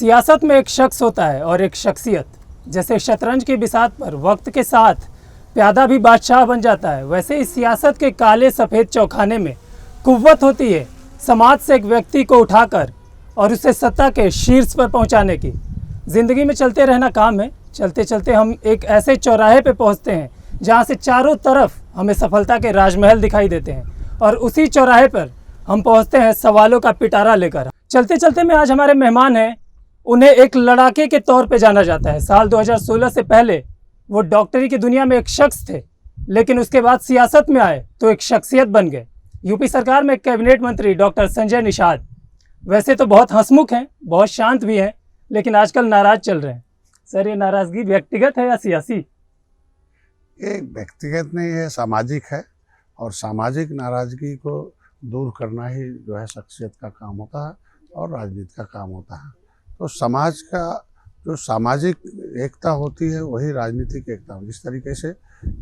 सियासत में एक शख्स होता है और एक शख्सियत। जैसे शतरंज की बिसात पर वक्त के साथ प्यादा भी बादशाह बन जाता है, वैसे ही सियासत के काले सफ़ेद चौखाने में कुव्वत होती है समाज से एक व्यक्ति को उठाकर और उसे सत्ता के शीर्ष पर पहुंचाने की। ज़िंदगी में चलते रहना काम है। चलते चलते हम एक ऐसे चौराहे पे पहुंचते हैं जहां से चारों तरफ हमें सफलता के राजमहल दिखाई देते हैं, और उसी चौराहे पर हम पहुंचते हैं सवालों का पिटारा लेकर। चलते चलते में आज हमारे मेहमान हैं। उन्हें एक लड़ाके के तौर पे जाना जाता है। साल 2016 से पहले वो डॉक्टरी की दुनिया में एक शख्स थे, लेकिन उसके बाद सियासत में आए तो एक शख्सियत बन गए। यूपी सरकार में कैबिनेट मंत्री डॉक्टर संजय निषाद वैसे तो बहुत हंसमुख हैं, बहुत शांत भी हैं, लेकिन आजकल नाराज चल रहे हैं। सर, ये नाराजगी व्यक्तिगत है या सियासी? ये व्यक्तिगत नहीं है, सामाजिक है। और सामाजिक नाराजगी को दूर करना ही जो है शख्सियत का काम होता है और राजनीति का काम होता है। तो समाज का जो सामाजिक एकता होती है वही राजनीतिक एकता होती है। जिस तरीके से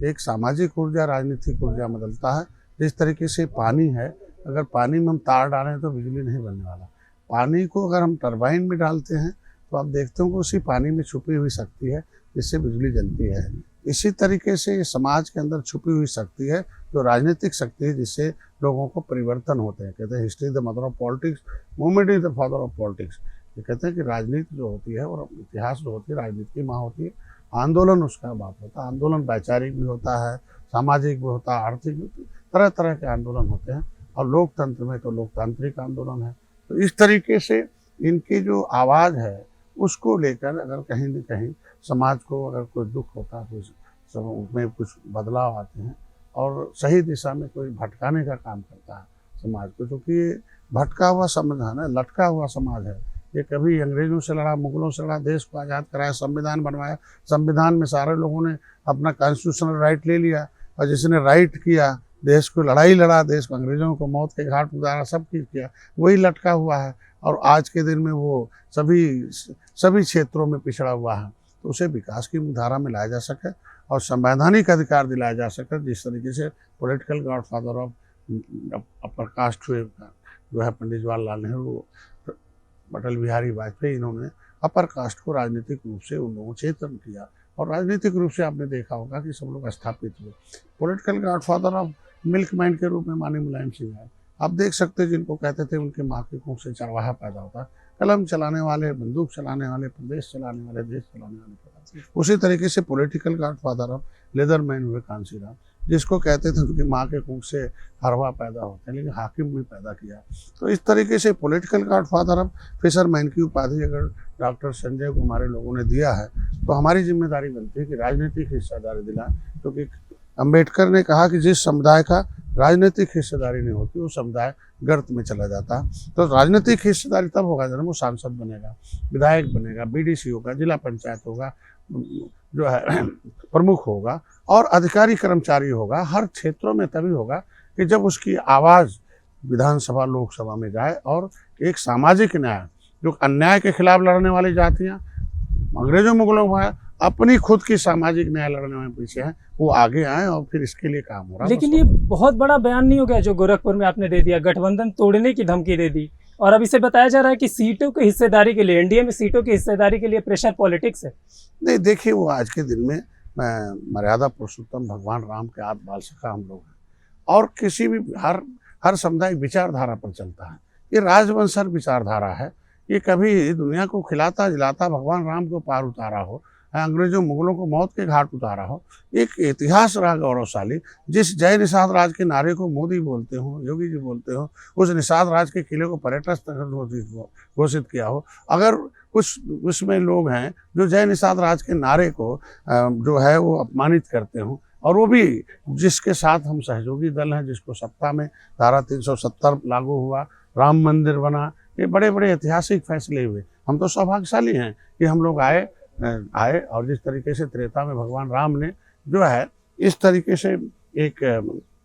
एक सामाजिक ऊर्जा राजनीतिक ऊर्जा बदलता है, जिस तरीके से पानी है, अगर पानी में हम तार डालें तो बिजली नहीं बनने वाला। पानी को अगर हम टरबाइन में डालते हैं तो आप देखते हो कि उसी पानी में छुपी हुई शक्ति है जिससे बिजली जलती है। इसी तरीके से समाज के अंदर छुपी हुई शक्ति है जो राजनीतिक शक्ति है, जिससे लोगों को परिवर्तन होते हैं। कहते हैं history the mother of politics, movement is the father of politics. ये कहते हैं कि राजनीति जो होती है और इतिहास जो होती है राजनीति की माँ होती है। आंदोलन उसका बाप होता है। आंदोलन वैचारिक भी होता है, सामाजिक भी होता है, आर्थिक भी, तरह तरह के आंदोलन होते हैं। और लोकतंत्र में तो लोकतांत्रिक आंदोलन है। तो इस तरीके से इनकी जो आवाज़ है उसको लेकर अगर कहीं न कहीं समाज को अगर कोई दुख होता है, कुछ उसमें कुछ बदलाव आते हैं और सही दिशा में कोई भटकाने का काम करता है समाज को, क्योंकि ये भटका हुआ संविधान है, लटका हुआ समाज है। ये कभी अंग्रेजों से लड़ा, मुगलों से लड़ा, देश को आज़ाद कराया, संविधान बनवाया। संविधान में सारे लोगों ने अपना कॉन्स्टिट्यूशनल राइट ले लिया, और जिसने राइट किया देश को लड़ाई लड़ा, देश को अंग्रेजों को मौत के घाट उतारा, सब कुछ किया, वही लटका हुआ है। और आज के दिन में वो सभी क्षेत्रों में पिछड़ा हुआ है। तो उसे विकास की धारा में लाया जा सके और संवैधानिक अधिकार दिलाया जा सके। जिस तरीके से political godfather of upper caste हुए जो है पंडित जवाहरलाल नेहरू, अटल बिहारी वाजपेयी, इन्होंने अपर कास्ट को राजनीतिक रूप से उन लोगों को चेतन किया और राजनीतिक रूप से आपने देखा होगा कि सब लोग स्थापित हुए। Political godfather of milk man के रूप में माननीय मुलायम सिंह है। आप देख सकते हैं जिनको कहते थे उनके माँ के कुख से चरवाहा पैदा होता, कलम चलाने वाले, बंदूक चलाने वाले, प्रदेश चलाने वाले, देश चलाने वाले पैदा। उसी तरीके से political godfather of leather man हुए कांसीराम, जिसको कहते थे उनकी माँ के कुख से हरवा पैदा होते हैं, लेकिन हाकिम भी पैदा किया। तो इस तरीके से पॉलिटिकल गॉडफादर ऑफ फिशरमैन की उपाधि अगर डॉक्टर संजय को हमारे लोगों ने दिया है तो हमारी जिम्मेदारी बनती है कि राजनीतिक हिस्सेदारी दिलाएं। क्योंकि अम्बेडकर ने कहा कि जिस समुदाय का राजनीतिक हिस्सेदारी नहीं होती वो समुदाय गर्त में चला जाता है। तो राजनीतिक हिस्सेदारी तब होगा जब वो सांसद बनेगा, विधायक बनेगा, बीडीसी होगा, जिला पंचायत होगा, जो है प्रमुख होगा और अधिकारी कर्मचारी होगा। हर क्षेत्रों में तभी होगा कि जब उसकी आवाज़ विधानसभा लोकसभा में जाए। और एक सामाजिक न्याय, जो अन्याय के खिलाफ लड़ने वाली जातियाँ अंग्रेजों मुगलों में अपनी खुद की सामाजिक न्याय लड़ने में पीछे हैं, वो आगे आए और फिर इसके लिए काम हो रहा है। लेकिन ये बहुत बड़ा बयान नहीं हो गया जो गोरखपुर में आपने दे दिया? गठबंधन तोड़ने की धमकी दे दी और अब इसे बताया जा रहा है कि सीटों की हिस्सेदारी के लिए, एनडीए में सीटों की हिस्सेदारी के लिए प्रेशर पॉलिटिक्स है। नहीं, देखिए, वो आज के दिन में मर्यादा पुरुषोत्तम भगवान राम के आद बाल सखा हम लोग हैं और किसी भी हर समुदाय विचारधारा पर चलता है। ये राजवंशर विचारधारा है। ये कभी दुनिया को खिलाता जिलाता भगवान राम को पार उतारा हो, अंग्रेजों मुगलों को मौत के घाट उतारा हो। एक इतिहास रहा गौरवशाली। जिस जय निषाद राज के नारे को मोदी बोलते हो, योगी जी बोलते हो, उस निषाद राज के किले को पर्यटन स्थल घोषित किया हो। अगर कुछ उसमें लोग हैं जो जय निषाद राज के नारे को जो है वो अपमानित करते हो, और वो भी जिसके साथ हम सहयोगी दल हैं, जिसको सत्ता में धारा 370 लागू हुआ, राम मंदिर बना, ये बड़े बड़े ऐतिहासिक फैसले हुए। हम तो सौभाग्यशाली हैं कि हम लोग आए और जिस तरीके से त्रेता में भगवान राम ने जो है इस तरीके से एक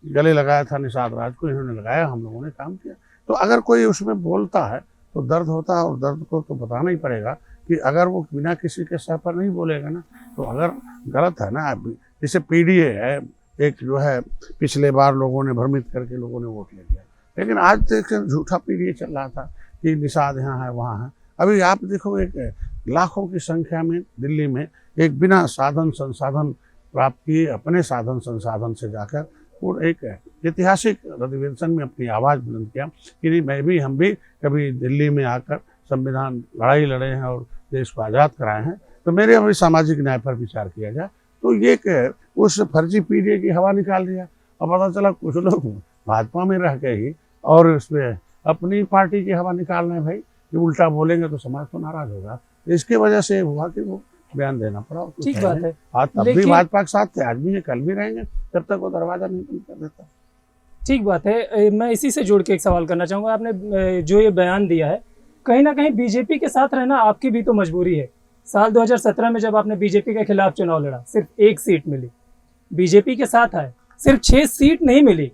गले लगाया था निषाद राज को, इन्होंने लगाया, हम लोगों ने काम किया। तो अगर कोई उसमें बोलता है तो दर्द होता है और दर्द को तो बताना ही पड़ेगा कि अगर वो बिना किसी के सह पर नहीं बोलेगा ना तो अगर गलत है ना। जैसे पीडीए है, एक जो है पिछले बार लोगों ने भ्रमित करके लोगों ने वोट ले लिया, लेकिन आज तक झूठा पीडीए चल रहा था कि निषाद यहाँ है वहाँ है। अभी आप देखो, एक लाखों की संख्या में दिल्ली में एक बिना साधन संसाधन प्राप्त किए अपने साधन संसाधन से जाकर और एक ऐतिहासिक अधिवेशन में अपनी आवाज़ बुलंद किया कि नहीं, हम भी कभी दिल्ली में आकर संविधान लड़ाई लड़े हैं और देश को आज़ाद कराए हैं, तो मेरे अभी सामाजिक न्याय पर विचार किया जाए। तो ये उस फर्जी पीढ़ी की हवा निकाल दिया। और पता चला कुछ लोग भाजपा में रह के ही और उसमें अपनी पार्टी की हवा निकाल रहे हैं। भाई कि उल्टा बोलेंगे तो समाज तो नाराज होगा, इसकी वजह से हुआ कि वो बयान देना पड़ा। ठीक बात है। आज तब भी भाजपा के साथ थे, आज भी है, कल भी रहेंगे, जब तक वो दरवाजा नहीं बंद कर देता। ठीक बात है। मैं इसी से जोड़ के एक सवाल करना चाहूँगा। आपने जो ये बयान दिया है, कहीं ना कहीं बीजेपी के साथ रहना आपकी भी तो मजबूरी है। साल 2017 में जब आपने बीजेपी के खिलाफ चुनाव लड़ा, सिर्फ 1 सीट मिली, बीजेपी के साथ आए, सिर्फ 6 सीट नहीं मिली,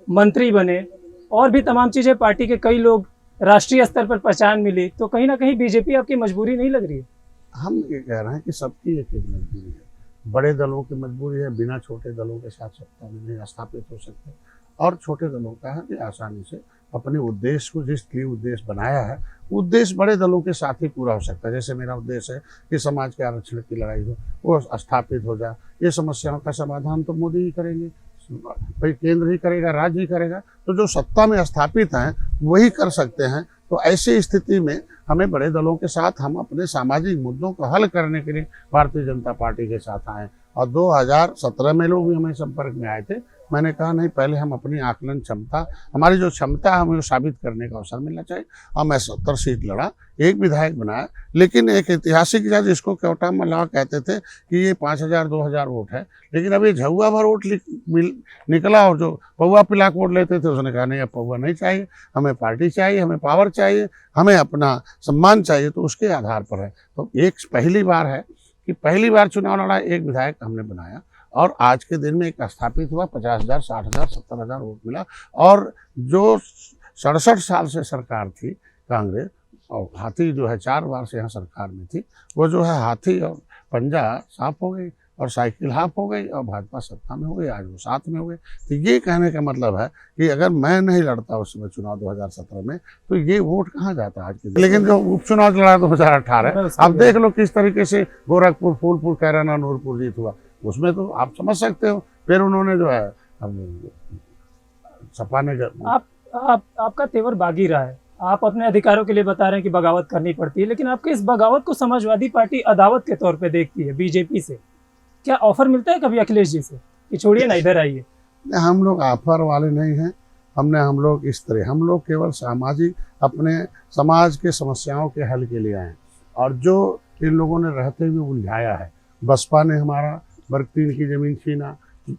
मंत्री बने और भी तमाम चीज़ें, पार्टी के कई लोग, राष्ट्रीय स्तर पर पहचान मिली, तो कहीं ना कहीं बीजेपी आपकी मजबूरी नहीं लग रही है? हम ये कह रहे हैं कि सबकी एक एक मजबूरी है। बड़े दलों की मजबूरी है, बिना छोटे दलों के साथ सत्ता में नहीं स्थापित हो सकते, और छोटे दलों का है कि आसानी से अपने उद्देश्य को, जिस लिए उद्देश्य बनाया है, उद्देश्य बड़े दलों के साथ ही पूरा हो सकता है। जैसे मेरा उद्देश्य है कि समाज के आरक्षण की लड़ाई हो, वो स्थापित हो जाए। ये समस्याओं का समाधान तो मोदी ही करेंगे, भाई केंद्र ही करेगा, राज्य ही करेगा, तो जो सत्ता में स्थापित हैं वही कर सकते हैं। तो ऐसी स्थिति में हमें बड़े दलों के साथ हम अपने सामाजिक मुद्दों को हल करने के लिए भारतीय जनता पार्टी के साथ आए। और 2017 में लोग भी हमें संपर्क में आए थे। मैंने कहा नहीं, पहले हम अपनी आकलन क्षमता, हमारी जो क्षमता है, हमें वो साबित करने का अवसर मिलना चाहिए। और मैं 70 सीट लड़ा, एक विधायक बनाया, लेकिन एक ऐतिहासिक जज, इसको क्योटा मल्लाह कहते थे कि ये 5000 2000 वोट है, लेकिन अभी झुआ भर वोट निकला। और जो पौवा पिलाक वोट लेते थे, उसने कहा नहीं, अब पौवा नहीं चाहिए, हमें पार्टी चाहिए, हमें पावर चाहिए, हमें अपना सम्मान चाहिए। तो उसके आधार पर है। तो एक पहली बार है कि पहली बार चुनाव लड़ा, एक विधायक हमने बनाया, और आज के दिन में एक स्थापित हुआ, 50,000 60,000 70,000 वोट मिला। और जो 67 साल से सरकार थी कांग्रेस, और हाथी जो है 4 बार से यहाँ सरकार में थी, वो जो है हाथी और पंजा साफ हो गई और साइकिल हाफ हो गई, और भाजपा सत्ता में हो गई, आज वो साथ में हो गए। तो ये कहने का मतलब है कि अगर मैं नहीं लड़ता उस समय चुनाव 2017 में, तो ये वोट कहाँ जाता आज के दिन। लेकिन जो उपचुनाव लड़ा 2018, अब देख लो किस तरीके से गोरखपुर, फूलपुर, कैराना, नूरपुर जीत हुआ, उसमें तो आप समझ सकते हो। फिर उन्होंने जो है सपा ने आपका तेवर बागी रहा है। आप अपने अधिकारों के लिए बता रहे हैं कि बगावत करनी पड़ती है, लेकिन आपके इस बगावत को समाजवादी पार्टी अदावत के तौर पे देखती है बीजेपी से। क्या ऑफर मिलता है कभी अखिलेश जी से कि छोड़िए ना, इधर आइए? हम लोग ऑफर वाले नहीं हैं। हम लोग इस तरह, हम लोग केवल सामाजिक, अपने समाज के समस्याओं के हल के लिए आए। और जो इन लोगों ने रहते हुए उलझाया है, बसपा ने हमारा बरतीन की ज़मीन छीना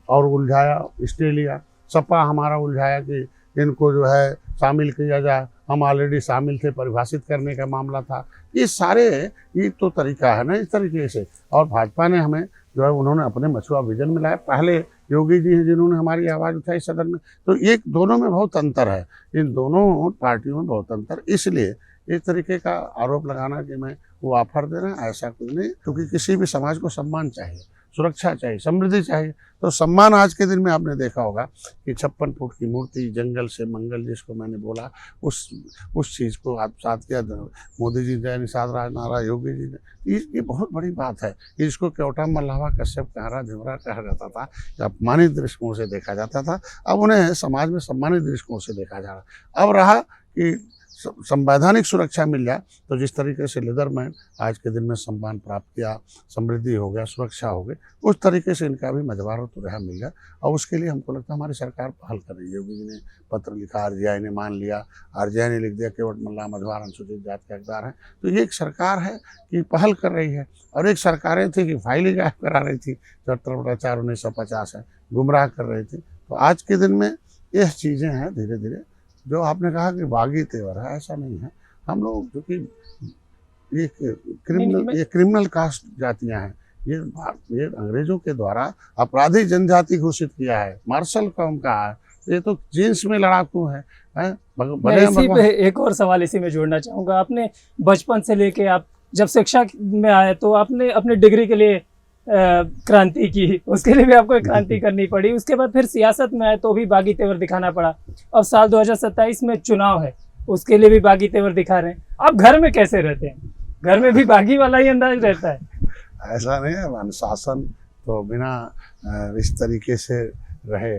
और उलझाया, स्टे लिया। सपा हमारा उलझाया कि इनको जो है शामिल किया जाए, हम ऑलरेडी शामिल थे, परिभाषित करने का मामला था। ये सारे, ये तो तरीका है ना इस तरीके से। और भाजपा ने हमें जो है, उन्होंने अपने मछुआ विजन में लाया। पहले योगी जी हैं जिन्होंने हमारी आवाज़ उठाई सदन में। तो एक दोनों में बहुत अंतर है, इन दोनों पार्टियों में बहुत अंतर। इसलिए इस तरीके का आरोप लगाना कि मैं वो ऑफर दे रहे हैं, ऐसा कुछ नहीं। क्योंकि किसी भी समाज को सम्मान चाहिए, सुरक्षा चाहिए, समृद्धि चाहिए। तो सम्मान आज के दिन में आपने देखा होगा कि 56 फुट की मूर्ति, जंगल से मंगल, जिसको मैंने बोला, उस चीज़ को आप साथ किया। मोदी जी जय निषाद राज नारा, योगी जी ने, ये बहुत बड़ी बात है। इसको क्योटा मल्लावा कश्यप कहरा झुमरा कहा जाता था, अपमानित दृष्टिकोण से देखा जाता था। अब उन्हें समाज में सम्मानित दृष्टिकोण से देखा जा रहा। अब रहा कि संवैधानिक सुरक्षा मिल जाए, तो जिस तरीके से लीडरमैन आज के दिन में सम्मान प्राप्त किया, समृद्धि हो गया, सुरक्षा हो गई, उस तरीके से इनका भी मजबार तो रहा मिल जाए। और उसके लिए हमको लगता है हमारी सरकार पहल कर रही है। योगी जी ने पत्र लिखा, RGI ने मान लिया, RGI ने लिख दिया केवट मल्ला मझवार अनुसूचित जाति के हकदार हैं। तो ये एक सरकार है कि पहल कर रही है। और एक सरकारें थी कि फाइल ही गायब करा रही थी, 74/4 1950 है, गुमराह कर रही थी। तो आज के दिन में ये चीज़ें हैं, धीरे धीरे जो आपने कहा कि बागी तेवर है, ऐसा नहीं है। हम लोग जो कि ये क्रिमिनल कास्ट जातियां हैं, ये अंग्रेजों के द्वारा अपराधी जनजाति घोषित किया है, मार्शल कौम का है। ये तो जींस में लड़ाकू है। इसी पे एक और सवाल इसी में जोड़ना चाहूँगा। आपने बचपन से लेके आप जब शिक्षा में आए, तो आपने अपने डिग्री के लिए क्रांति की, उसके लिए भी आपको एक क्रांति करनी पड़ी। उसके बाद फिर सियासत में आए तो भी बागी तेवर दिखाना पड़ा। अब साल 2027 में चुनाव है, उसके लिए भी बागी तेवर दिखा रहे हैं। आप घर में कैसे रहते हैं? घर में भी बागी वाला ही अंदाज रहता है? ऐसा नहीं है, अनुशासन तो बिना इस तरीके से रहे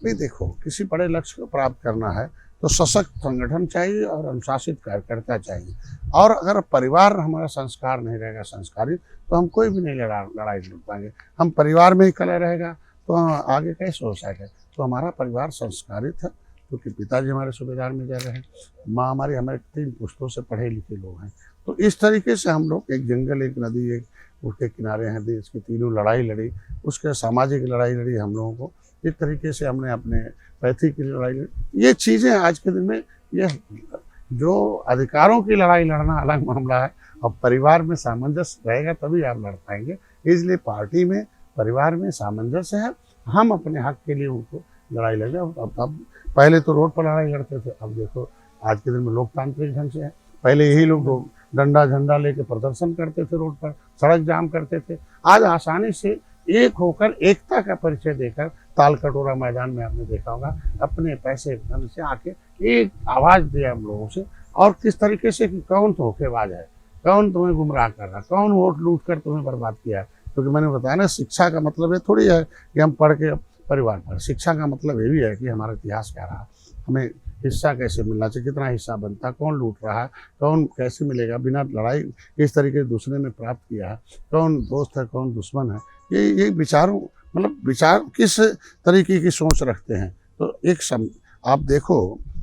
भी। देखो, किसी बड़े लक्ष्य को प्राप्त करना है तो सशक्त संगठन चाहिए और अनुशासित कार्यकर्ता चाहिए। और अगर परिवार हमारा संस्कार नहीं रहेगा, संस्कारित, तो हम कोई भी नहीं लड़ाई लड़ पाएंगे। हम परिवार में ही कला रहेगा तो आगे कैसे हो सके? तो हमारा परिवार संस्कारित है, क्योंकि पिताजी हमारे सूबेदार मेजर रहे, माँ हमारी हमारे 3 पुश्तों से पढ़े लिखे लोग हैं। तो इस तरीके से हम लोग एक जंगल, एक नदी, एक उसके किनारे हैं देश की, तीनों लड़ाई लड़ी, उसके सामाजिक लड़ाई लड़ी हम लोगों को। इस तरीके से हमने अपने पैतृक की लड़ाई लड़ी। ये चीज़ें आज के दिन में, ये जो अधिकारों की लड़ाई लड़ना अलग मामला है, और परिवार में सामंजस्य रहेगा तभी आप लड़ पाएंगे। इसलिए पार्टी में, परिवार में सामंजस्य है। हम अपने हक के लिए उनको लड़ाई लड़े। अब पहले तो रोड पर लड़ाई लड़ते थे, अब देखो आज के दिन में लोकतांत्रिक ढंग से है। पहले यही लोग डंडा झंडा लेके प्रदर्शन करते थे, रोड पर सड़क जाम करते थे। आज आसानी से एक होकर, एकता का परिचय देकर, ताल कटोरा मैदान में आपने देखा होगा, अपने पैसे धन से आके एक आवाज़ दिया हम लोगों से। और किस तरीके से कि कौन धोखेबाज है, कौन तुम्हें गुमराह कर रहा, कौन वोट लूट कर तुम्हें बर्बाद किया। क्योंकि मैंने बताया ना, शिक्षा का मतलब ये थोड़ी है कि हम पढ़ के परिवार पर। शिक्षा का मतलब ये भी है कि हमारा इतिहास क्या रहा, हमें हिस्सा कैसे मिलना चाहिए, कितना हिस्सा बनता, कौन लूट रहा है, कौन कैसे मिलेगा, बिना लड़ाई किस तरीके से दूसरे ने प्राप्त किया है, कौन दोस्त है कौन दुश्मन है। ये विचारों, मतलब विचार किस तरीके की सोच रखते हैं। तो आप देखो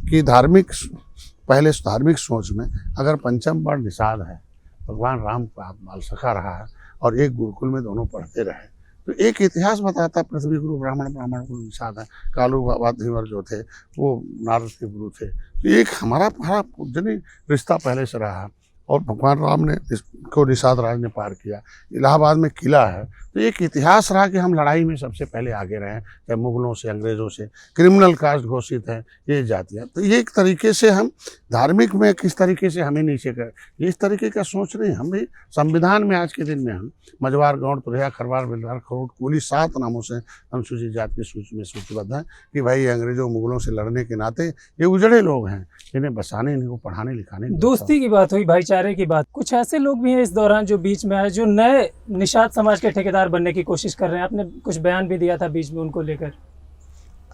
कि पहले धार्मिक सोच में अगर पंचम वर्ण निषाद है, भगवान राम का बाल सखा रहा है और एक गुरुकुल में दोनों पढ़ते रहे, तो एक इतिहास बताता, पृथ्वी गुरु ब्राह्मण गुरु निषाद है, कालू वाधीवर जो थे वो नारद के गुरु थे। तो एक हमारा पूजनीय रिश्ता पहले से रहा, और भगवान राम ने इसको निषाद राज ने पार किया। इलाहाबाद में किला है, तो एक इतिहास रहा कि हम लड़ाई में सबसे पहले आगे रहे, चाहे मुगलों से, अंग्रेज़ों से। क्रिमिनल कास्ट घोषित है ये जातियाँ। तो ये एक तरीके से हम धार्मिक में किस तरीके से हमें नीचे कर, ये इस तरीके का सोच रहे हैं। हम भी संविधान में आज के दिन में हम मझवार, गौड़, तुरैया, खरवार, बिलवार, खरोट, कोली 7 नामों से अनुसूचित जाति की सूची में सूचीबद्ध हैं कि भाई अंग्रेज़ों मुगलों से लड़ने के नाते ये उजड़े लोग हैं, इन्हें बसाने, इनको पढ़ाने लिखाने। दोस्ती की बात हुई, भाईचारे की बात, कुछ ऐसे लोग भी हैं इस दौरान जो बीच में आए, जो नए निषाद समाज के ठेकेदार बनने की कोशिश कर रहे हैं। आपने कुछ बयान भी दिया था बीच में उनको लेकर।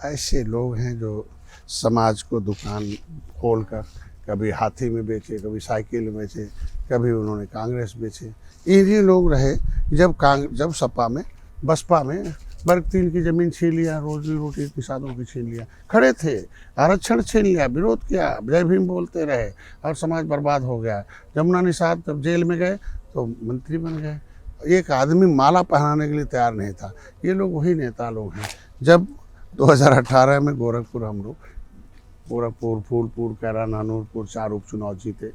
ऐसे लोग हैं जो समाज को दुकान खोलकर कभी हाथी में बेचे, कभी साइकिल में बेचे, कभी उन्होंने कांग्रेस बेचे। इन्हीं लोग रहे जब सपा में, बसपा में वर्ग 3 की ज़मीन छीन लिया, रोजी रोटी निषादों की छीन लिया, खड़े थे, आरक्षण छीन लिया, विरोध किया, जय भीम बोलते रहे और समाज बर्बाद हो गया। जमुना निषाद जब जेल में गए तो मंत्री बन गए, एक आदमी माला पहनाने के लिए तैयार नहीं था। ये लोग वही नेता लोग हैं। जब 2018 में गोरखपुर हम लोग, गोरखपुर, फूलपुर, कैराना, नूरपुर 4 उपचुनाव जीते,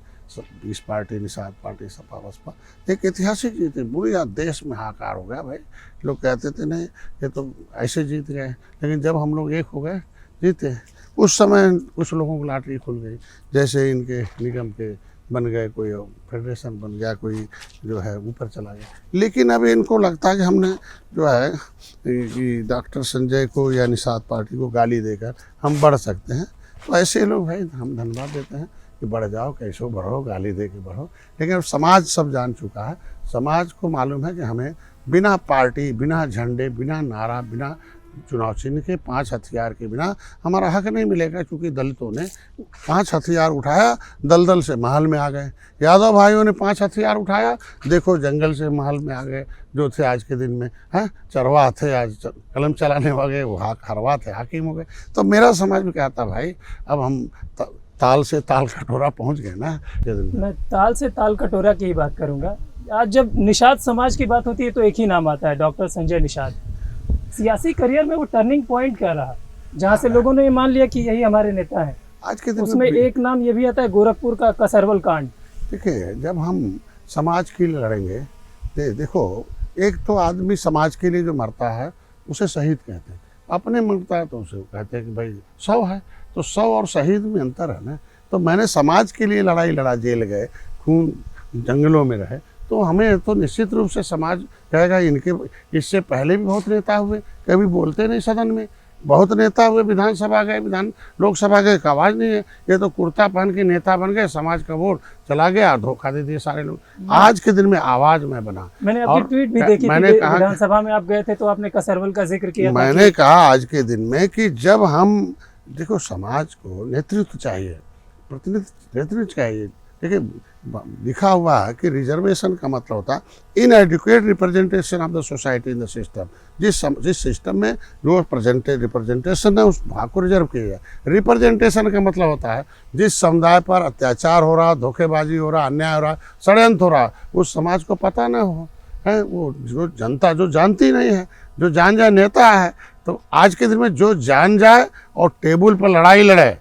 20 पार्टी, निषाद पार्टी, सपा बसपा, एक ऐतिहासिक जीते। पूरे देश में हाहाकार हो गया भाई। लोग कहते थे नहीं ये तो ऐसे जीत गए, लेकिन जब हम लोग एक हो गए, जीते। उस समय कुछ लोगों को लॉटरी खुल गई, जैसे इनके निगम के बन गए, कोई फेडरेशन बन गया, कोई जो है ऊपर चला गया। लेकिन अब इनको लगता है कि हमने जो है कि डॉक्टर संजय को या निषाद पार्टी को गाली देकर हम बढ़ सकते हैं। तो ऐसे लोग भाई हम धन्यवाद देते हैं कि बढ़ जाओ, कैसो बढ़ो, गाली दे के बढ़ो। लेकिन अब समाज सब जान चुका है, समाज को मालूम है कि हमें बिना पार्टी, बिना झंडे, बिना नारा, बिना चुनाव चिन्ह के 5 हथियार के बिना हमारा हक नहीं मिलेगा। क्योंकि दलितों ने 5 हथियार उठाया, दलदल से महल में आ गए। यादव भाइयों ने 5 हथियार उठाया, देखो जंगल से महल में आ गए। जो थे आज के दिन में हैं चरवाह थे, आज कलम चलाने वाले वो हरवा थे, हाकिम हो गए। तो मेरा समझ में क्या था भाई, अब हम ताल से ताल कटोरा पहुंच गए ना। मैं ताल से ताल कटोरा की ही बात करूंगा। आज जब निषाद समाज की बात होती है तो एक ही नाम आता है, डॉक्टर संजय निषाद। सियासी करियर में वो टर्निंग पॉइंट क्या रहा, जहाँ से लोगों ने ये मान लिया कि यही हमारे नेता हैं? आज के दिन उसमें एक नाम ये भी आता है, गोरखपुर का कसरवल कांड। देखिए, जब हम समाज के लिए लड़ेंगे, देखो एक तो आदमी समाज के लिए जो मरता है उसे शहीद कहते हैं, अपने मरता है तो उसे कहते हैं कि भाई 100 है। तो 100 और शहीद में अंतर है ना। तो मैंने समाज के लिए लड़ाई लड़ा, जेल गए, खून जंगलों में रहे, तो हमें तो निश्चित रूप से समाज कहेगा इनके इससे पहले भी बहुत नेता हुए, कभी बोलते नहीं सदन में, बहुत नेता हुए, विधानसभा गए, लोकसभा गए, एक आवाज़ नहीं है। ये तो कुर्ता पहन के नेता बन गए, समाज का वोट चला गया, धोखा दे दिए सारे लोग। आज के दिन में आवाज़ मैं बना। मैंने आपकी ट्वीट भी देखी थी, विधानसभा में आप गए थे तो आपने कसरवल का जिक्र किया। मैंने कहा आज के दिन में कि जब हम देखो, समाज को नेतृत्व चाहिए, प्रतिनिधित्व नेतृत्व चाहिए। देखिए, लिखा हुआ है कि रिजर्वेशन का मतलब होता है इनएडिक्वेट representation of the society in the system. जिस सिस्टम में जो रिप्रेजेंटेशन है उस भाग को रिजर्व किया जाए। रिप्रेजेंटेशन का मतलब होता है जिस समुदाय पर अत्याचार हो रहा, धोखेबाजी हो रहा, अन्याय हो रहा, षड्यंत्र हो रहा, उस समाज को पता न हो, है वो जो जनता जो जानती नहीं है, जो जान जाए नेता है। तो आज के दिन में जो जान जाए और टेबल पर लड़ाई लड़े,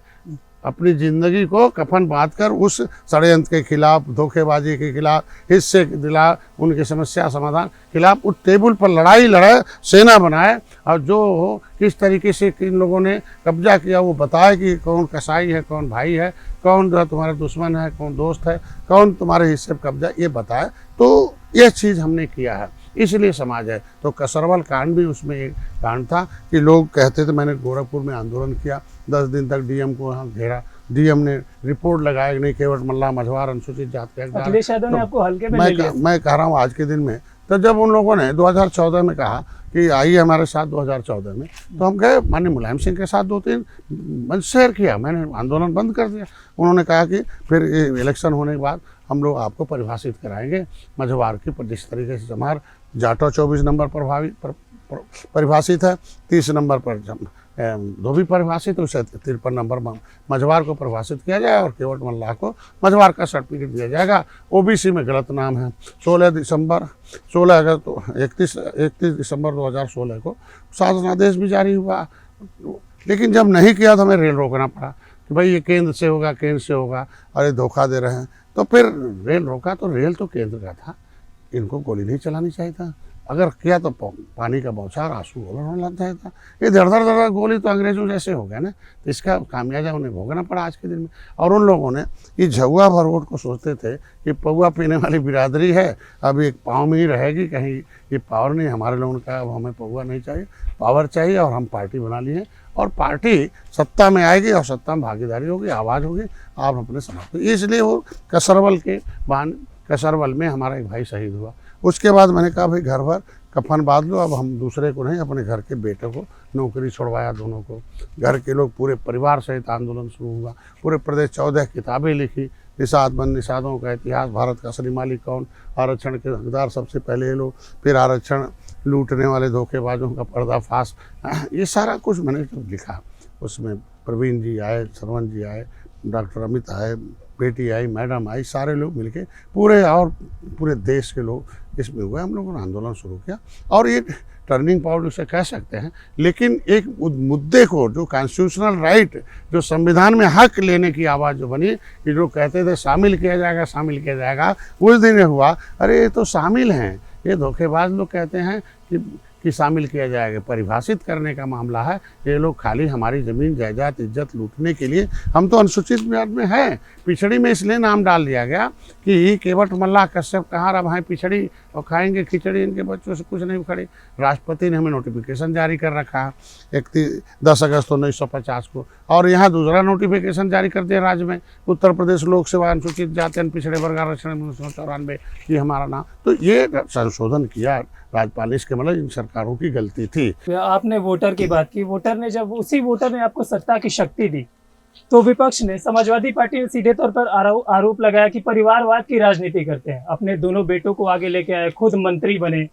अपनी ज़िंदगी को कफन बांधकर उस षड्यंत्र के खिलाफ, धोखेबाजी के खिलाफ, हिस्से के खिलाफ, उनकी समस्या समाधान खिलाफ उस टेबल पर लड़ाई लड़े, सेना बनाए, और जो हो किस तरीके से किन लोगों ने कब्जा किया वो बताए कि कौन कसाई है, कौन भाई है, कौन जो तुम्हारा दुश्मन है, कौन दोस्त है, कौन तुम्हारे हिस्से पर कब्जा, ये बताए। तो यह चीज़ हमने किया है, इसलिए समाज है। तो कसरवल कांड भी उसमें एक कांड था कि लोग कहते थे, मैंने गोरखपुर में आंदोलन किया, 10 दिन तक डीएम को वहाँ घेरा, डीएम ने रिपोर्ट लगाया नहीं, केवट मल्ला मझवार अनुसूचित जाति का। अखिलेश यादव ने आपको हल्के में ले लिया। मैं कह रहा हूँ आज के दिन में, तो जब उन लोगों ने 2014 में कहा कि आइए हमारे साथ 2014 में, तो हम गए, माननीय मुलायम सिंह के साथ 2-3 मंच शेयर किया, मैंने आंदोलन बंद कर दिया। उन्होंने कहा कि फिर इलेक्शन होने के बाद हम लोग आपको परिभाषित कराएंगे मझवार की, जिस तरीके से हमार जाटो 24 नंबर परिभाषित है, 30 नंबर पर धोबी परिभाषित, उसे 53 नंबर मझवार को परिभाषित किया जाए और केवट मल्लाह को मझवार का सर्टिफिकेट दिया जाएगा। ओबीसी में गलत नाम है। 31 दिसंबर 2016 को शासनादेश भी जारी हुआ, लेकिन जब नहीं किया तो हमें रेल रोकना पड़ा कि भाई ये केंद्र से होगा, केंद्र से होगा, अरे धोखा दे रहे हैं। तो फिर रेल रोका, तो रेल तो केंद्र का था, इनको गोली नहीं चलानी चाहिए था, अगर किया तो पानी का बौछार, आंसू होने लग जाता था। ये धड़ गोली तो अंग्रेजों जैसे हो गया ना, तो इसका खामियाजा उन्हें भोगना पड़ा आज के दिन में। और उन लोगों ने ये झुआ भर वोट को सोचते थे कि पौवा पीने वाली बिरादरी है, अब एक पाँव में ही रहेगी, कहीं ये पावर नहीं हमारे लोगों का, अब हमें पौवा नहीं चाहिए, पावर चाहिए, और हम पार्टी बना ली है, और पार्टी सत्ता में आएगी और सत्ता में भागीदारी होगी, आवाज़ होगी, आप अपने समाज। इसलिए वो कसरवल में हमारा एक भाई शहीद हुआ। उसके बाद मैंने कहा भाई घर भर कफन बांध लो, अब हम दूसरे को नहीं, अपने घर के बेटे को नौकरी छुड़वाया, दोनों को। घर के लोग पूरे परिवार सहित आंदोलन शुरू हुआ, पूरे प्रदेश 14 किताबें लिखी, निषादों का इतिहास, भारत का असली मालिक कौन, आरक्षण के हकदार सबसे पहले लोग, फिर आरक्षण लूटने वाले धोखेबाजों का पर्दाफाश, ये सारा कुछ मैंने जब लिखा। उसमें प्रवीण जी आए, सरवण जी आए, डॉक्टर अमित आए, बेटी आई, मैडम आई, सारे लोग मिलके पूरे देश के लोग इसमें हुए। हम लोगों ने आंदोलन शुरू किया और ये टर्निंग पॉइंट उसे कह सकते हैं। लेकिन एक मुद्दे को, जो कॉन्स्टिट्यूशनल राइट, जो संविधान में हक लेने की आवाज़ जो बनी, कि जो कहते थे शामिल किया जाएगा, उस दिन हुआ अरे ये तो शामिल हैं, ये धोखेबाज लोग कहते हैं कि शामिल किया जाएगा, परिभाषित करने का मामला है। ये लोग खाली हमारी ज़मीन जायदाद इज्जत लूटने के लिए, हम तो अनुसूचित जाति में हैं, पिछड़ी में इसलिए नाम डाल दिया गया कि केवट मल्लाह कश्यप कहाँ रहा है, पिछड़ी और खाएंगे खिचड़ी, इनके बच्चों से कुछ नहीं उखड़ी। राष्ट्रपति ने हमें नोटिफिकेशन जारी कर रखा है 10 अगस्त 1950 को, और यहाँ दूसरा नोटिफिकेशन जारी कर दिया राज्य में, उत्तर प्रदेश लोक सेवा अनुसूचित जाति पिछड़े वर्ग आरक्षण 1994, ये हमारा नाम। तो ये संशोधन किया राज्यपाल, इसके मतलब इन सरकारों की गलती थी। आपने वोटर की बात की, उसी वोटर ने आपको सत्ता की शक्ति दी, तो विपक्ष ने, समाजवादी पार्टी ने सीधे तौर पर आरोप लगाया कि परिवारवाद की राजनीति करते हैं। अपने दोनों बेटों को आगे लेके आए, खुद मंत्री बने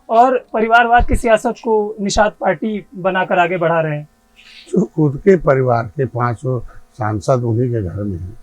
और परिवारवाद की सियासत को निषाद पार्टी बनाकर आगे बढ़ा रहे हैं। जो खुद के परिवार के 5 सांसद उन्हीं के घर में हैं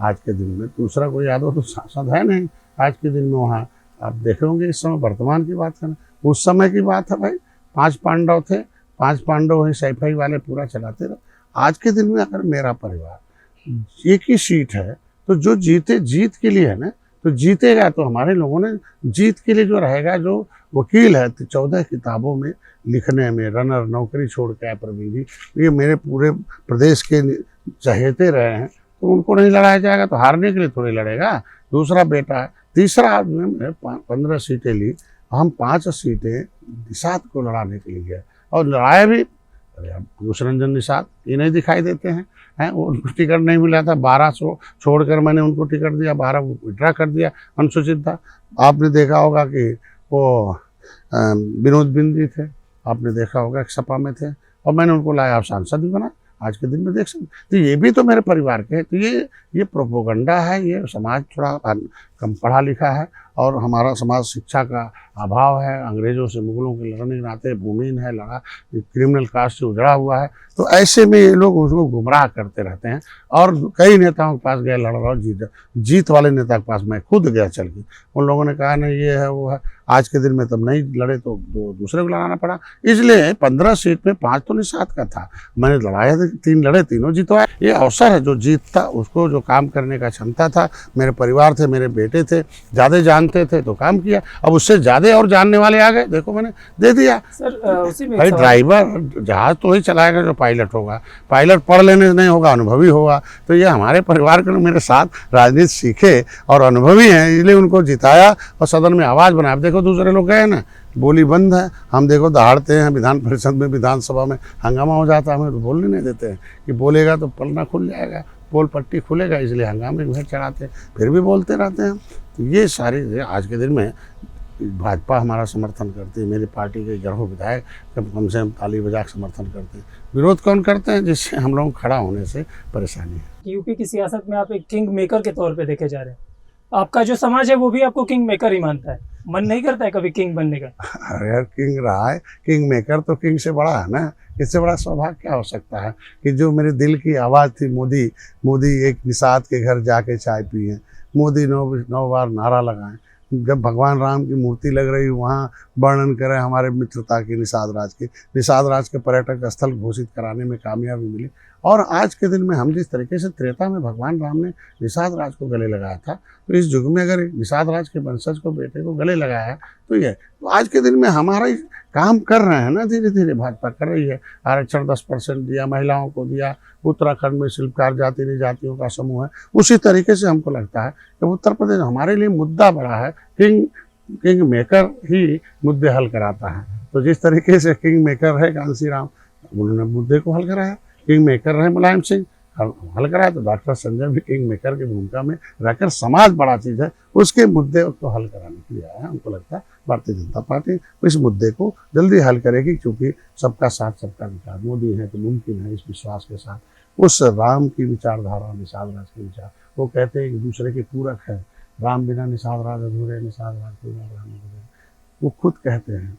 आज के दिन में, दूसरा कोई यादव तो सांसद है नहीं आज के दिन में वहाँ। आप देखोगे इस समय वर्तमान की बात करना, उस समय की बात है भाई, 5 पांडव थे, 5 पांडव वही सैफई वाले पूरा चलाते रहे। आज के दिन में अगर मेरा परिवार एक ही सीट है, तो जो जीत के लिए है ना, तो जीतेगा। तो हमारे लोगों ने जीत के लिए जो रहेगा, जो वकील है 14 किताबों में लिखने में, रनर नौकरी छोड़ के आए प्रवीण जी, ये मेरे पूरे प्रदेश के चहेते रहे हैं, तो उनको नहीं लड़ाया जाएगा तो हारने के लिए थोड़ी लड़ेगा। दूसरा बेटा है, तीसरा आदमी 15 सीटें ली, हम 5 सीटें निषाद को लड़ाने के लिए गए और लड़ाया भी। अरे अब पीयूष रंजन निषाद ये नहीं दिखाई देते हैं वो उनको टिकट नहीं मिला था, 1200 छोड़कर मैंने उनको टिकट दिया, 12 विड्रा कर दिया, अनुसूचित था। आपने देखा होगा कि वो विनोद बिंद थे, आपने देखा होगा कि सपा में थे और मैंने उनको लाया, आप सांसद भी बना, आज के दिन में देख सकते। तो ये भी तो मेरे परिवार के हैं। तो ये प्रोपोगंडा है, ये समाज थोड़ा कम पढ़ा लिखा है और हमारा समाज शिक्षा का अभाव है, अंग्रेज़ों से मुगलों के लड़ने के नाते भूमिहीन है, लड़ा क्रिमिनल कास्ट से उजड़ा हुआ है। तो ऐसे में ये लोग उसको गुमराह करते रहते हैं और कई नेताओं के पास गए, लड़ रहा हूँ, जीत वाले नेता के पास मैं खुद गया चल के, उन लोगों ने कहा नहीं ये है वो है, आज के दिन में तब नहीं लड़े तो दूसरे को लड़ाना पड़ा। इसलिए 15 सीट में 5 तो निषाद का था, मैंने लड़ाया था, 3 लड़े, तीनों जीतवाए। ये अवसर है, जो जीतता उसको जो काम करने का क्षमता था, मेरे परिवार थे, मेरे बेटे थे, ज़्यादा जानते थे तो काम किया, अब उससे ज़्यादा और जानने वाले आ गए, देखो मैंने दे दिया। सर उसी में भाई ड्राइवर जहाज तो ही चलाएगा जो पायलट होगा, पायलट पढ़ लेने नहीं होगा, अनुभवी होगा। तो ये हमारे परिवार के लोग मेरे साथ राजनीति सीखे और अनुभवी हैं, इसलिए उनको जिताया और सदन में आवाज़ बनाया। देखो दूसरे लोग गए ना, बोली बंद है, हम देखो दहाड़ते हैं, विधान परिषद में विधानसभा में हंगामा हो जाता है, हमें तो बोलने नहीं देते हैं कि बोलेगा तो पलना खुल जाएगा, पोल पट्टी खुलेगा, इसलिए हंगामे में भेड़ चढ़ाते हैं, फिर भी बोलते रहते हैं। तो ये सारी आज के दिन में भाजपा हमारा समर्थन करती है, मेरी पार्टी के 11 विधायक कम से कम ताली बजा के समर्थन करते हैं। विरोध कौन करते हैं? जिससे हम लोग खड़ा होने से परेशानी है। यूपी की सियासत में आप एक किंग मेकर के तौर पे देखे जा रहे हैं, आपका जो समाज है वो भी आपको किंग मेकर ही मानता है, मन नहीं करता है कभी किंग बनने का? अरे यार किंग रहा है, किंग मेकर तो किंग से बड़ा है ना, इससे बड़ा सौभाग्य क्या हो सकता है कि जो मेरे दिल की आवाज़ थी, मोदी एक निषाद के घर जाके चाय पिए, मोदी 9 बार नारा लगाएं, जब भगवान राम की मूर्ति लग रही वहाँ वर्णन करें हमारे मित्रता की, निषाद राज के पर्यटक स्थल घोषित कराने में कामयाबी मिली। और आज के दिन में हम जिस तरीके से त्रेता में भगवान राम ने निषाद राज को गले लगाया था, तो इस युग में अगर निषाद राज के वंशज को, बेटे को गले लगाया है तो ये तो आज के दिन में हमारा काम कर रहे हैं ना, धीरे धीरे भाजपा कर रही है। आरक्षण 10% दिया, महिलाओं को दिया, उत्तराखंड में शिल्पकार जाति जातियों का समूह है। उसी तरीके से हमको लगता है कि उत्तर प्रदेश हमारे लिए मुद्दा बड़ा है, किंग मेकर ही मुद्दे हल कराता है। तो जिस तरीके से किंग मेकर है कांसी राम, उन्होंने मुद्दे को हल कराया, किंग मेकर रहे मुलायम सिंह, हल कराया। तो डॉक्टर संजय भी किंग मेकर की भूमिका में रहकर समाज बड़ा चीज़ है, उसके मुद्दे को हल कराने के लिए आया। हमको लगता है भारतीय जनता पार्टी इस मुद्दे को जल्दी हल करेगी, क्योंकि सबका साथ सबका विकास, मोदी है तो मुमकिन है, इस विश्वास के साथ। उस राम की विचारधारा, निषाद राज के विचार, वो कहते हैं कि दूसरे के पूरक है, राम बिना निषाद राज अधूरे, निषाद राज बिना राम अधूरे, वो खुद कहते हैं।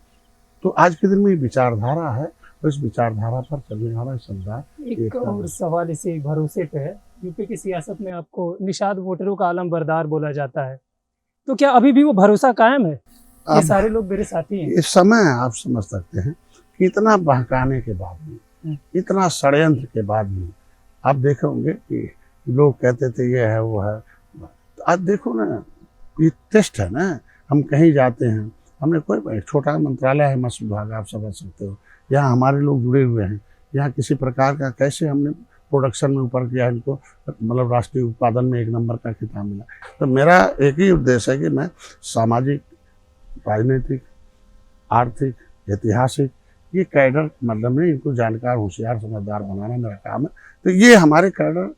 तो आज के दिन में ये विचारधारा है, तो इस विचारधारा पर चलने वाला समुदाय। एक और सवाल इसी भरोसे पे है, यूपी की सियासत में आपको निषाद वोटरों का आलम बरदार बोला जाता है, तो क्या अभी भी वो भरोसा कायम है? ये सारे लोग मेरे साथी हैं। इस समय आप समझ सकते हैं कि इतना बहकाने के बाद भी, इतना षड्यंत्र के बाद भी आप देखोगे कि लोग कहते थे ये है वो है। आज देखो ना, ये टेस्ट है ना, हम कहीं जाते हैं, हमने कोई छोटा मंत्रालय है, मत्स्य विभाग, आप समझ सकते हो, यहाँ हमारे लोग जुड़े हुए हैं, यहाँ किसी प्रकार का कैसे हमने प्रोडक्शन में ऊपर किया, इनको मतलब राष्ट्रीय उत्पादन में 1 नंबर का खिताब मिला। तो मेरा एक ही उद्देश्य है कि मैं सामाजिक, राजनीतिक, आर्थिक, ऐतिहासिक, ये कैडर मतलब में इनको जानकार, होशियार, समझदार बनाना मेरा काम है। तो ये हमारे कैडर,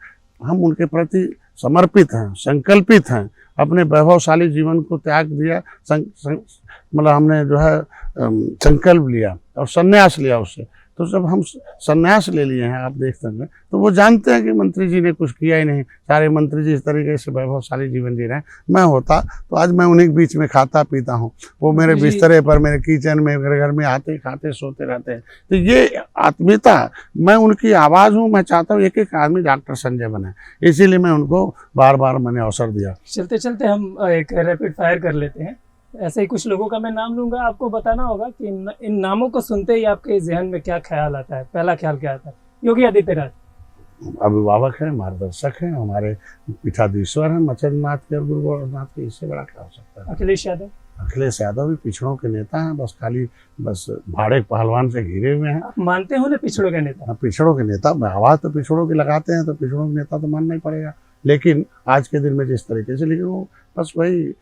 हम उनके प्रति समर्पित हैं, संकल्पित हैं, अपने वैभवशाली जीवन को त्याग दिया, मतलब हमने जो है संकल्प लिया और संन्यास लिया उससे। तो जब हम संन्यास ले लिए हैं, आप देख सकते हैं, तो वो जानते हैं कि मंत्री जी ने कुछ किया ही नहीं, सारे मंत्री जी इस तरीके से वैभवशाली जीवन जी रहे हैं। मैं होता तो आज मैं उन्हीं के बीच में खाता पीता हूँ, वो मेरे बिस्तरे पर, मेरे किचन में, मेरे घर में आते खाते सोते रहते हैं। तो ये आत्मीयता, मैं उनकी आवाज़ हूँ, मैं चाहता हूँ एक एक आदमी डॉक्टर संजय बने, इसीलिए मैं उनको बार बार मैंने अवसर दिया। चलते चलते हम एक रैपिड फायर कर लेते हैं, ऐसे ही कुछ लोगों का मैं नाम लूंगा, आपको बताना होगा कि इन नामों को सुनते ही आपके जहन में क्या ख्याल आता है। पहला ख्याल क्या आता है? योगी आदित्यनाथ अभिभावक हैं, मार्गदर्शक हैं, हमारे पीठाधीश्वर हैं, मच्छरनाथ के और गुरु गोरखनाथ के, इससे बड़ा क्या हो सकता है? अखिलेश यादव भी पिछड़ों के नेता हैं, बस भाड़े पहलवान से घिरे हुए हैं। आप मानते हो ना पिछड़ों के नेता? पिछड़ों के नेता, आवाज़ तो पिछड़ों की लगाते हैं, तो पिछड़ों के नेता तो मानना ही पड़ेगा। लेकिन आज के दिन में जिस तरीके से, लेकिन वो बस वही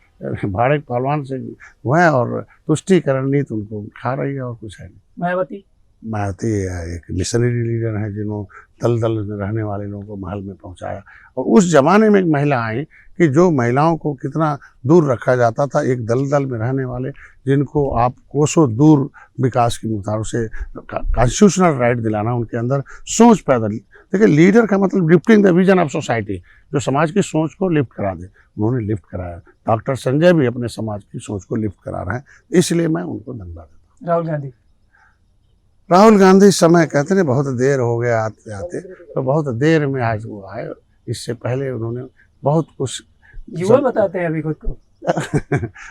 भाड़े पहलवान से हुए हैं और तुष्टिकरण नीति उनको खा रही है और कुछ है नहीं। मायावती मायावती एक मिशनरी लीडर हैं जिन्होंने दलदल में रहने वाले लोगों को महल में पहुंचाया। और उस जमाने में एक महिला आई कि जो महिलाओं को कितना दूर रखा जाता था, एक दलदल में रहने वाले जिनको आप कोसों दूर विकास की मुख्तारों से कॉन्स्टिट्यूशनल राइट दिलाना, उनके अंदर सोच पैदा। देखिए, लीडर का मतलब lifting the vision of society, जो समाज की सोच को लिफ्ट करा दे। उन्होंने लिफ्ट कराया। डॉक्टर संजय भी अपने समाज की सोच को लिफ्ट करा रहे हैं, इसलिए मैं उनको धन्यवाद देता हूँ। राहुल गांधी इस समय कहते हैं बहुत देर हो गया आते आते, तो बहुत देर में आज वो आए। इससे पहले उन्होंने बहुत कुछ युवा बताते हैं अभी खुद को।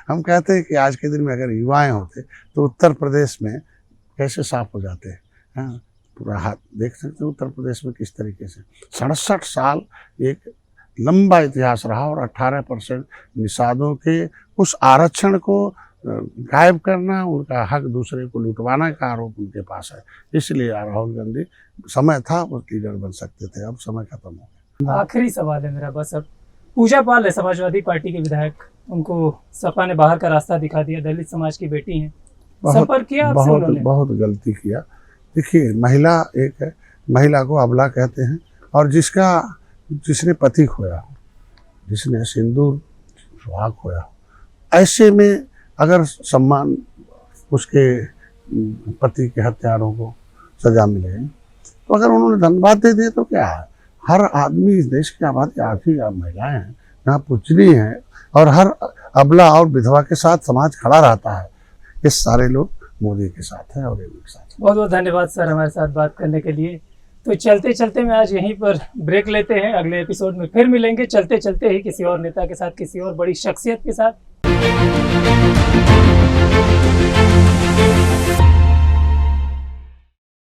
हम कहते हैं कि आज के दिन में अगर युवाएं होते तो उत्तर प्रदेश में कैसे साफ हो जाते हैं। हाँ, पूरा हाथ देख सकते हैं उत्तर प्रदेश में किस तरीके से 67 साल एक लंबा इतिहास रहा, और 18% निषादों के उस आरक्षण को गायब करना, उनका हक दूसरे को लुटवाना का आरोप उनके पास है। इसलिए राहुल गांधी समय था वो लीडर बन सकते थे, अब समय खत्म हो गया। आखिरी सवाल है मेरा बस अब। पूजा पाल है समाजवादी पार्टी के विधायक, उनको सपा ने बाहर का रास्ता दिखा दिया, दलित समाज की बेटी हैं, संपर्क किया आपसे उन्होंने? बहुत गलती किया। देखिए, महिला एक है, महिला को अबला कहते हैं, और जिसने पति खोया, जिसने सिंदूर सुहाग खोया, ऐसे में अगर सम्मान उसके पति के हत्यारों को सजा मिले, तो अगर उन्होंने धन्यवाद दे दिए तो क्या है। हर आदमी, इस देश की आबादी आखिरी महिलाएं हैं, यहाँ पूजनीय हैं, और हर अबला और विधवा के साथ समाज खड़ा रहता है। ये सारे लोग मोदी के साथ हैं और एक साथ। बहुत बहुत धन्यवाद सर हमारे साथ बात करने के लिए। तो चलते चलते मैं आज यहीं पर ब्रेक लेते हैं, अगले एपिसोड में फिर मिलेंगे चलते चलते ही किसी और नेता के साथ, किसी और बड़ी शख्सियत के साथ।